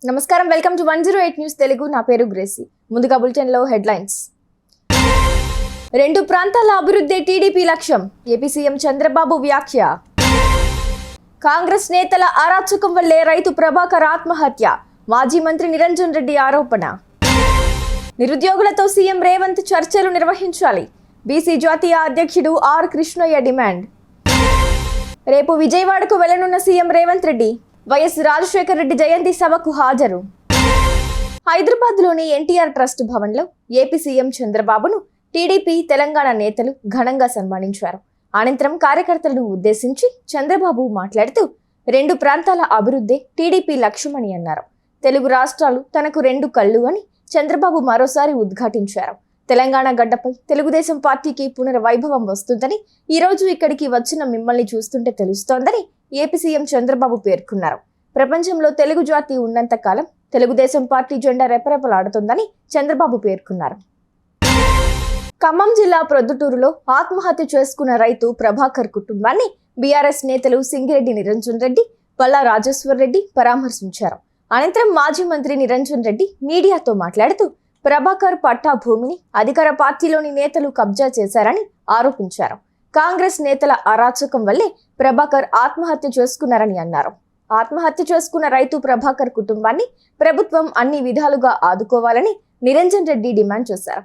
నమస్కారం, welcome to 108 news Telugu. నా పేరు గ్రేసీ. ముందుగా బులెటిన్ లో హెడ్లైన్స్. రెండు ప్రాంతాల అభివృద్ధి టీడీపీ లక్ష్యం, ఏపీ సీఎం చంద్రబాబు వ్యాఖ్య. కాంగ్రెస్ నేతల అరాచకం వల్లే రైతు ప్రభాకర్ ఆత్మహత్య, మాజీ మంత్రి నిరంజన్ రెడ్డి ఆరోపణ. నిరుద్యోగులతో సీఎం రేవంత్ చర్చలు నిర్వహించాలి, బీసీ జాతీయ అధ్యక్షుడు ఆర్ కృష్ణయ్య డిమాండ్. రేపు విజయవాడకు వెళ్లనున్న సీఎం రేవంత్ రెడ్డి వైఎస్ రాజశేఖర రెడ్డి జయంతి సభకు హాజరు. హైదరాబాద్లోని ఎన్టీఆర్ ట్రస్ట్ భవన్లో ఏపీ సీఎం చంద్రబాబును టీడీపీ తెలంగాణ నేతలు ఘనంగా సన్మానించారు. అనంతరం కార్యకర్తలను ఉద్దేశించి చంద్రబాబు మాట్లాడుతూ రెండు ప్రాంతాల అభివృద్ధి టీడీపీ లక్ష్యమని అన్నారు. తెలుగు రాష్ట్రాలు తనకు రెండు కళ్ళు అని చంద్రబాబు మరోసారి ఉద్ఘాటించారు. తెలంగాణ గడ్డపై తెలుగుదేశం పార్టీకి పునర్వైభవం వస్తుందని, ఈ రోజు ఇక్కడికి వచ్చిన మిమ్మల్ని చూస్తుంటే తెలుస్తోందని ఏపీ సీఎం చంద్రబాబు పేర్కొన్నారు. ప్రపంచంలో తెలుగు జాతి ఉన్నంత కాలం తెలుగుదేశం పార్టీ జెండా రెపరెపలాడుతుందని చంద్రబాబు పేర్కొన్నారు. ఖమ్మం జిల్లా ప్రొద్దుటూరులో ఆత్మహత్య చేసుకున్న రైతు ప్రభాకర్ కుటుంబాన్ని బీఆర్ఎస్ నేతలు సింగిరెడ్డి నిరంజన్ రెడ్డి, పల్లా రాజేశ్వర్ రెడ్డి పరామర్శించారు. అనంతరం మాజీ మంత్రి నిరంజన్ రెడ్డి మీడియాతో మాట్లాడుతూ ప్రభాకర్ పట్టా భూమిని అధికార పార్టీలోని నేతలు కబ్జా చేశారని ఆరోపించారు. కాంగ్రెస్ నేతల అరాచకం వల్లే ప్రభాకర్ ఆత్మహత్య చేసుకున్నారని అన్నారు. ఆత్మహత్య చేసుకున్న రైతు ప్రభాకర్ కుటుంబాన్ని ప్రభుత్వం అన్ని విధాలుగా ఆదుకోవాలని నిరంజన్ రెడ్డి డిమాండ్ చేశారు.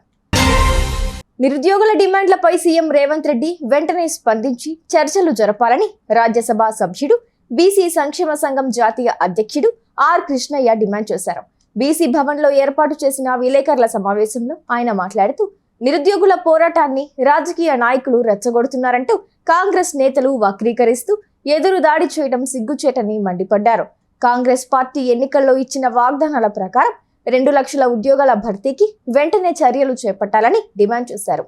నిరుద్యోగుల డిమాండ్లపై సీఎం రేవంత్ రెడ్డి వెంటనే స్పందించి చర్చలు జరపాలని రాజ్యసభ సభ్యుడు, బీసీ సంక్షేమ సంఘం జాతీయ అధ్యక్షుడు ఆర్ కృష్ణయ్య డిమాండ్ చేశారు. బీసీ భవన్లో ఏర్పాటు చేసిన విలేకరుల సమావేశంలో ఆయన మాట్లాడుతూ నిరుద్యోగుల పోరాటాన్ని రాజకీయ నాయకులు రెచ్చగొడుతున్నారంటూ కాంగ్రెస్ నేతలు వక్రీకరిస్తూ ఎదురు దాడి చేయడం సిగ్గుచేటని మండిపడ్డారు. కాంగ్రెస్ పార్టీ ఎన్నికల్లో ఇచ్చిన వాగ్దానాల ప్రకారం 2 లక్షల ఉద్యోగాల భర్తీకి వెంటనే చర్యలు చేపట్టాలని డిమాండ్ చేశారు.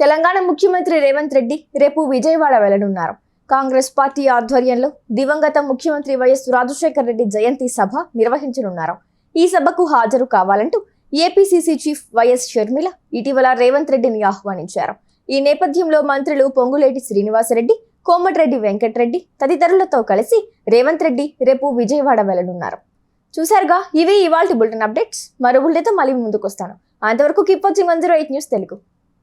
తెలంగాణ ముఖ్యమంత్రి రేవంత్ రెడ్డి రేపు విజయవాడ వెళ్లనున్నారు. కాంగ్రెస్ పార్టీ ఆధ్వర్యంలో దివంగత ముఖ్యమంత్రి వైఎస్ రాజశేఖర రెడ్డి జయంతి సభ నిర్వహించనున్నారు. ఈ సభకు హాజరు కావాలంటూ ఏపీసీసీ చీఫ్ వైఎస్ షర్మిల ఇటీవల రేవంత్ రెడ్డిని ఆహ్వానించారు. ఈ నేపథ్యంలో మంత్రులు పొంగులేటి శ్రీనివాసరెడ్డి, కోమటిరెడ్డి వెంకటరెడ్డి తదితరులతో కలిసి రేవంత్ రెడ్డి రేపు విజయవాడ వెళ్లనున్నారు. చూసారుగా, ఇవి ఇవాల్టి బులెటిన్ అప్డేట్స్. మరో బులెటిన్తో మళ్ళీ ముందుకు వస్తాను. అంతవరకు కీప్ వాచింగ్ 108 న్యూస్ తెలుగు.